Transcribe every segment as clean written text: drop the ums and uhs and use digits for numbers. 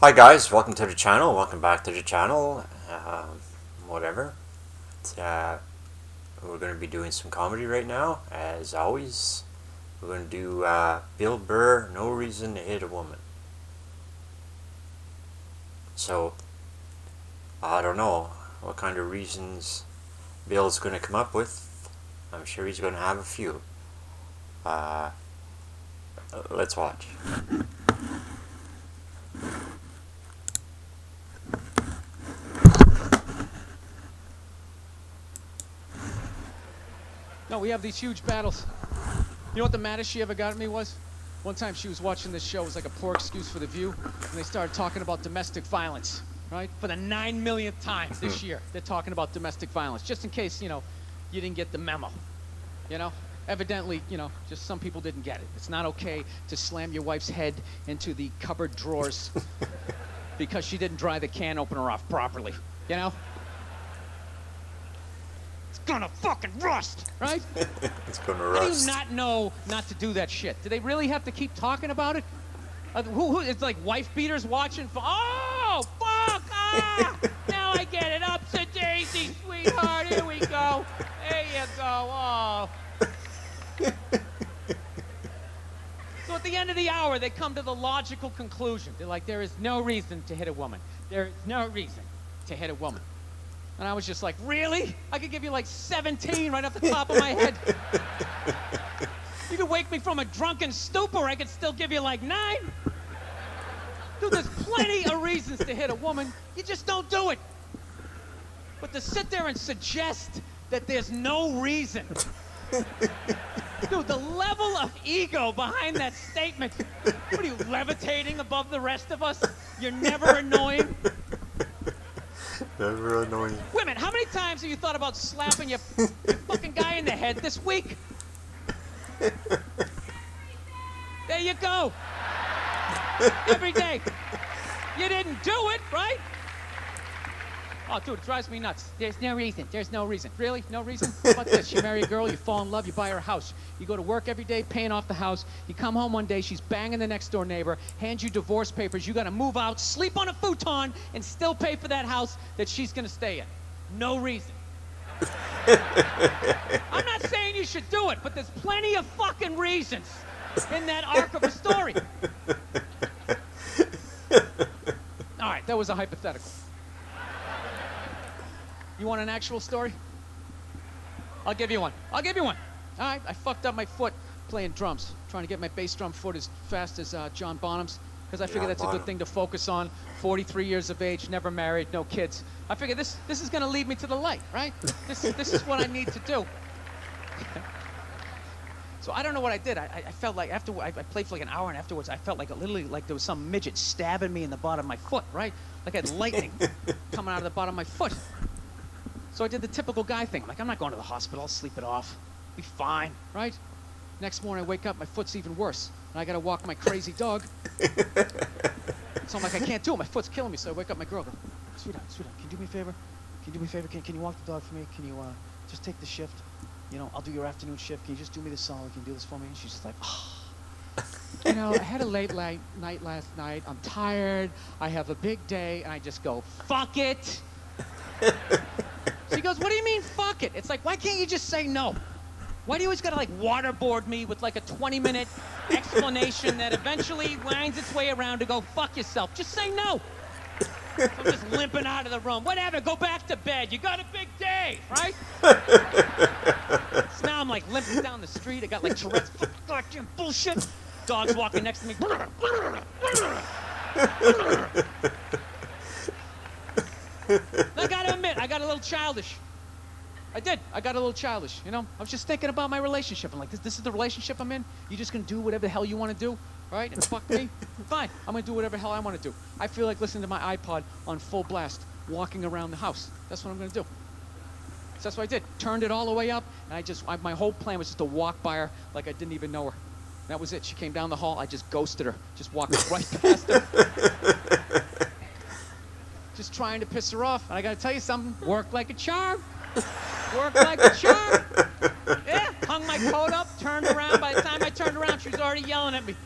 Hi guys, welcome to the channel. Welcome back to the channel. Whatever. We're going to be doing some comedy right now, as always. We're going to do Bill Burr, No Reason to Hit a Woman. So, I don't know what kind of reasons Bill's going to come up with. I'm sure he's going to have a few. Let's watch. No, we have these huge battles. You know what the maddest she ever got at me was? One time she was watching this show, it was like a poor excuse for The View, and they started talking about domestic violence, right? For the 9 millionth time this year, they're talking about domestic violence, just in case, you didn't get the memo, Evidently, just some people didn't get it. It's not okay to slam your wife's head into the cupboard drawers because she didn't dry the can opener off properly, It's gonna fucking rust, right? It's going to How rust. do you not know not to do that shit? Do they really have to keep talking about it? It's like wife beaters watching. Oh, fuck! Ah! Now I get it. Up to Daisy, sweetheart. Here we go. There you go. Oh. So at the end of the hour, they come to the logical conclusion. They're like, there is no reason to hit a woman. There is no reason to hit a woman. And I was just like, really? I could give you like 17 right off the top of my head. You could wake me from a drunken stupor, I could still give you like 9. Dude, there's plenty of reasons to hit a woman. You just don't do it. But to sit there and suggest that there's no reason. Dude, the level of ego behind that statement. What are you, levitating above the rest of us? You're never annoying. Never annoying. Women, how many times have you thought about slapping your fucking guy in the head this week? There you go. Every day. You didn't do it, right? Oh, dude, it drives me nuts. There's no reason. There's no reason. Really? No reason? How about this? You marry a girl, you fall in love, you buy her a house. You go to work every day, paying off the house. You come home one day, she's banging the next door neighbor, hands you divorce papers. You got to move out, sleep on a futon, and still pay for that house that she's going to stay in. No reason. I'm not saying you should do it, but there's plenty of fucking reasons in that arc of a story. All right, that was a hypothetical. You want an actual story? I'll give you one. All right, I fucked up my foot playing drums, trying to get my bass drum foot as fast as John Bonham's, because I figure that's a good thing to focus on. 43 years of age, never married, no kids. I figure this is going to lead me to the light, right? This is what I need to do. So I don't know what I did. I felt like after I played for like an hour, and afterwards I felt like literally like there was some midget stabbing me in the bottom of my foot, right? Like I had lightning coming out of the bottom of my foot. So I did the typical guy thing. Like, I'm not going to the hospital. I'll sleep it off. Be fine, right? Next morning, I wake up, my foot's even worse. And I got to walk my crazy dog. So I'm like, I can't do it. My foot's killing me. So I wake up my girl. Go, sweetheart, can you do me a favor? Can you walk the dog for me? Can you just take the shift? I'll do your afternoon shift. Can you just do me this solid? Can you do this for me? And she's just like, oh. I had a late night last night. I'm tired. I have a big day. And I just go, fuck it. She goes, what do you mean, fuck it? It's like, why can't you just say no? Why do you always gotta like waterboard me with like a 20-minute explanation that eventually winds its way around to go, fuck yourself? Just say no. So I'm just limping out of the room. Whatever, go back to bed. You got a big day, right? So now I'm like limping down the street. I got like Tourette's. Goddamn bullshit. Dog's walking next to me. I gotta admit, I got a little childish. I did. I got a little childish, I was just thinking about my relationship. I'm like, this is the relationship I'm in? You just gonna do whatever the hell you want to do, right? And fuck me? Fine. I'm gonna do whatever the hell I want to do. I feel like listening to my iPod on full blast, walking around the house. That's what I'm gonna do. So that's what I did. Turned it all the way up, and my whole plan was just to walk by her like I didn't even know her. That was it. She came down the hall. I just ghosted her. Just walked right past her. Just trying to piss her off. And I gotta tell you something, worked like a charm. Worked like a charm. Yeah, hung my coat up, turned around. By the time I turned around, she was already yelling at me.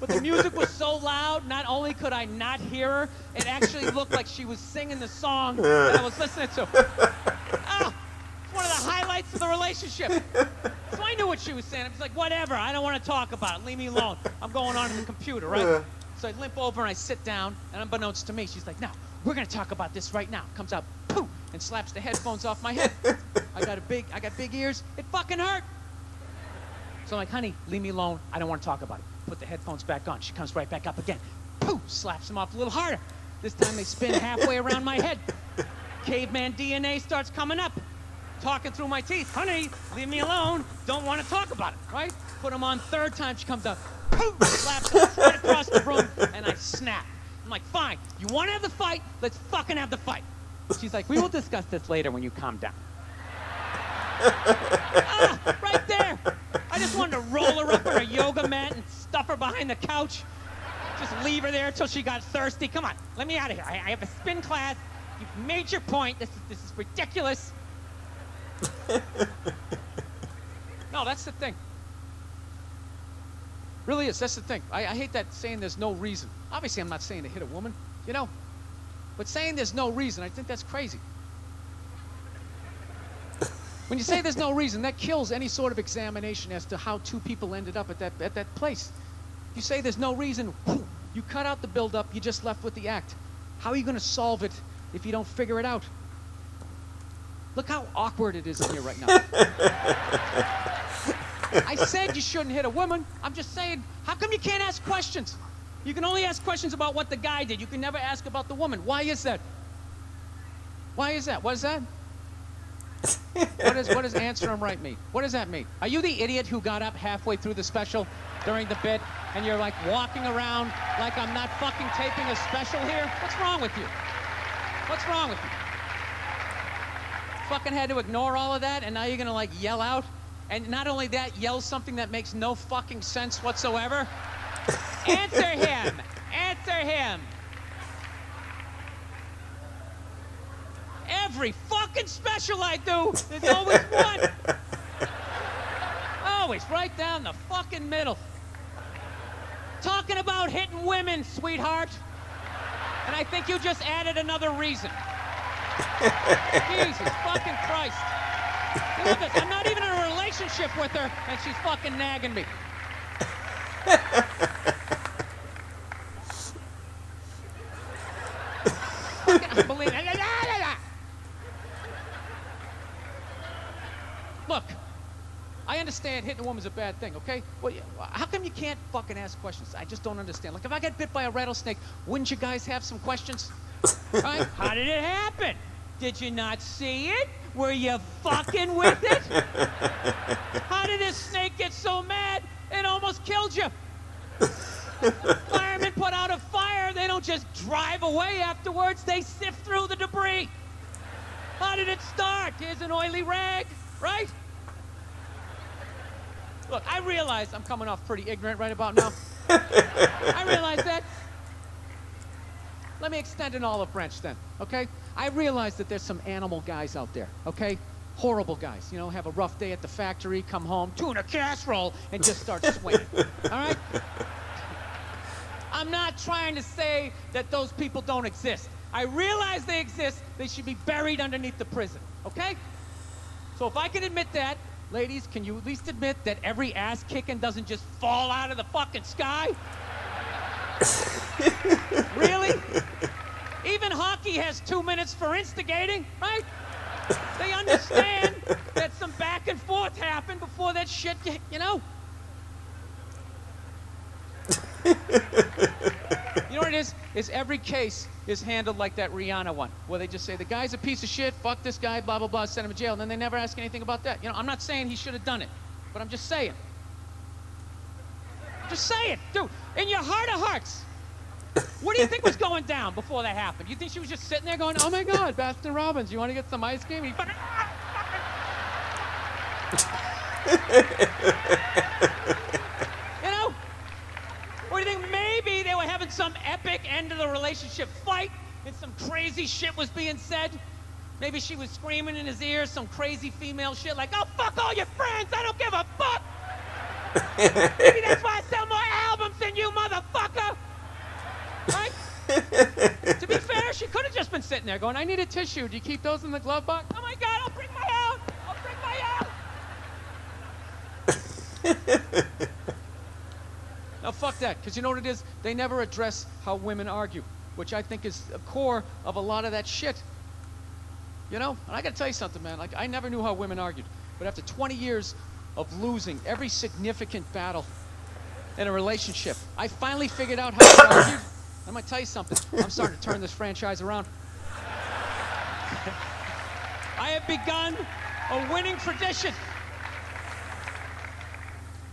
But the music was so loud, not only could I not hear her, it actually looked like she was singing the song that I was listening to. Oh, it's one of the highlights of the relationship. So I knew what she was saying. I was like, whatever, I don't want to talk about it. Leave me alone. I'm going on to the computer, right? So I limp over and I sit down, and unbeknownst to me, she's like, no, we're going to talk about this right now. Comes out, poof, and slaps the headphones off my head. I got big ears. It fucking hurt. So I'm like, honey, leave me alone. I don't want to talk about it. Put the headphones back on. She comes right back up again. Poof, slaps them off a little harder. This time they spin halfway around my head. Caveman DNA starts coming up. Talking through my teeth. Honey, leave me alone. Don't want to talk about it, right? Put them on third time. She comes up. Poof, slaps them right across the room, and I snap. I'm like, fine. You want to have the fight? Let's fucking have the fight. She's like, we will discuss this later when you calm down. Right there. I just wanted to roll her up on a yoga mat and stuff her behind the couch. Just leave her there until she got thirsty. Come on, let me out of here. I have a spin class. You've made your point. This is ridiculous. No, that's the thing. Really is. That's the thing. I hate that saying there's no reason. Obviously, I'm not saying to hit a woman, you know. But saying there's no reason, I think that's crazy. When you say there's no reason, that kills any sort of examination as to how two people ended up at that place. You say there's no reason, you cut out the build-up, you're just left with the act. How are you going to solve it if you don't figure it out? Look how awkward it is in here right now. I said you shouldn't hit a woman. I'm just saying, how come you can't ask questions? You can only ask questions about what the guy did. You can never ask about the woman. Why is that? Why is that? What is that? What does answer him right mean? What does that mean? Are you the idiot who got up halfway through the special during the bit and you're like walking around like I'm not fucking taping a special here? What's wrong with you? What's wrong with you? Fucking had to ignore all of that and now you're gonna like yell out? And not only that, yell something that makes no fucking sense whatsoever? Answer him! Answer him! Every fucking special I do, there's always one. Always right down the fucking middle. Talking about hitting women, sweetheart. And I think you just added another reason. Jesus fucking Christ. Look at this, I'm not even in a relationship with her, and she's fucking nagging me. Fucking unbelievable. Look, I understand hitting a woman's a bad thing, okay? Well, how come you can't fucking ask questions? I just don't understand. Like, if I got bit by a rattlesnake, wouldn't you guys have some questions? Right? How did it happen? Did you not see it? Were you fucking with it? How did this snake get so mad it almost killed you? Firemen put out a fire. They don't just drive away afterwards. They sift through the debris. How did it start? Here's an oily rag, right? Look, I realize I'm coming off pretty ignorant right about now. I realize that. Let me extend an olive branch then, okay? I realize that there's some animal guys out there, okay? Horrible guys, you know, have a rough day at the factory, come home, tuna casserole, and just start swinging, all right? I'm not trying to say that those people don't exist. I realize they exist. They should be buried underneath the prison, okay? So if I can admit that, ladies, can you at least admit that every ass kicking doesn't just fall out of the fucking sky? Really? Even hockey has 2 minutes for instigating, right? They understand that some back and forth happened before that shit, you know? You know what it is? Is every case is handled like that Rihanna one, where they just say, the guy's a piece of shit, fuck this guy, blah, blah, blah, send him to jail, and then they never ask anything about that. You know, I'm not saying he should have done it, but I'm just saying. Just say it, dude. In your heart of hearts, what do you think was going down before that happened? You think she was just sitting there going, oh my God, Baskin Robbins, you want to get some ice cream? You know? Or do you think maybe they were having some epic end of the relationship fight and some crazy shit was being said? Maybe she was screaming in his ear some crazy female shit like, oh, fuck all your friends, I don't give a fuck! Maybe that's why I sell more albums than you, motherfucker! Right? To be fair, she could have just been sitting there going, I need a tissue. Do you keep those in the glove box? Oh my God, I'll bring my out! I'll bring my out! Now fuck that, because you know what it is? They never address how women argue, which I think is the core of a lot of that shit. You know? And I gotta tell you something, man. Like, I never knew how women argued. But after 20 years of losing every significant battle in a relationship, I finally figured out how to argue. I'm gonna tell you something. I'm starting to turn this franchise around. I have begun a winning tradition.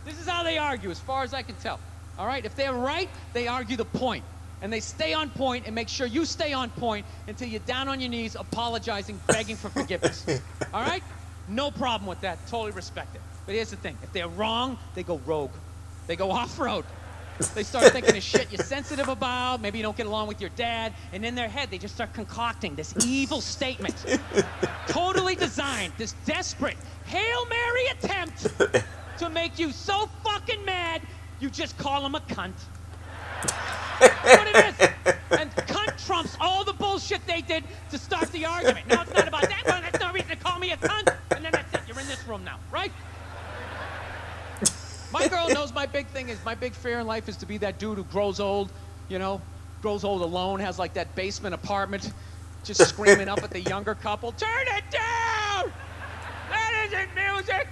This is how they argue, as far as I can tell. All right? If they're right, they argue the point. And they stay on point and make sure you stay on point until you're down on your knees, apologizing, begging for forgiveness. All right? No problem with that. Totally respect it. But here's the thing. If they're wrong, they go rogue. They go off-road. They start thinking of shit you're sensitive about. Maybe you don't get along with your dad. And in their head, they just start concocting this evil statement. Totally designed. This desperate Hail Mary attempt to make you so fucking mad, you just call them a cunt. That's what it is. And cunt trumps all the bullshit they did to start the argument. Now it's not about that one. That's no reason to call me a cunt. And then that's it. You're in this room now, right? My girl knows my big thing is, my big fear in life is to be that dude who grows old, you know, grows old alone, has like that basement apartment, just screaming up at the younger couple, turn it down! That isn't music!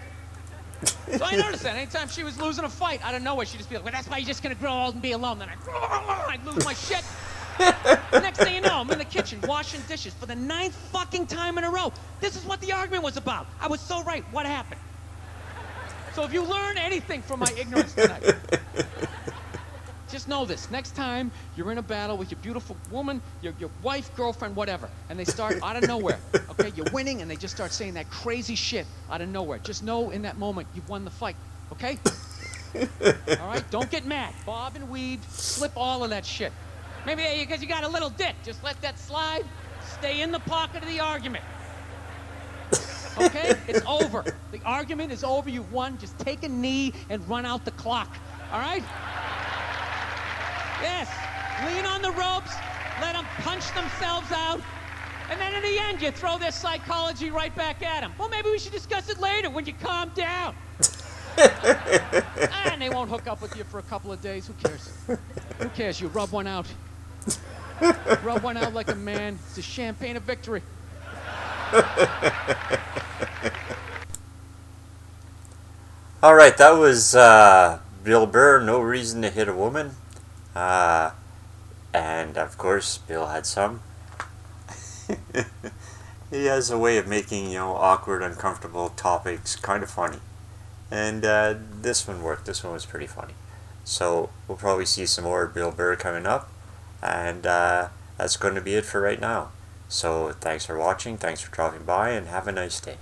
So I noticed that anytime she was losing a fight, out of nowhere, she'd just be like, well, that's why you're just gonna grow old and be alone. Then I'd lose my shit. Next thing you know, I'm in the kitchen washing dishes for the 9th fucking time in a row. This is what the argument was about. I was so right. What happened? So if you learn anything from my ignorance tonight, just know this. Next time you're in a battle with your beautiful woman, your wife, girlfriend, whatever, and they start out of nowhere, okay? You're winning, and they just start saying that crazy shit out of nowhere. Just know in that moment you've won the fight, okay? All right? Don't get mad. Bob and weave, slip all of that shit. Maybe because you got a little dick. Just let that slide. Stay in the pocket of the argument. Okay? It's over. The argument is over. You've won. Just take a knee and run out the clock. All right? Yes. Lean on the ropes. Let them punch themselves out. And then in the end, you throw their psychology right back at them. Well, maybe we should discuss it later when you calm down. And they won't hook up with you for a couple of days. Who cares? Who cares? You rub one out. Rub one out like a man. It's a champagne of victory. All right, that was Bill Burr, No Reason to Hit a Woman. And of course, Bill had some. He has a way of making, you know, awkward, uncomfortable topics kind of funny. And this one worked. This one was pretty funny. So we'll probably see some more Bill Burr coming up. And that's going to be it for right now. So thanks for watching, thanks for dropping by, and have a nice day.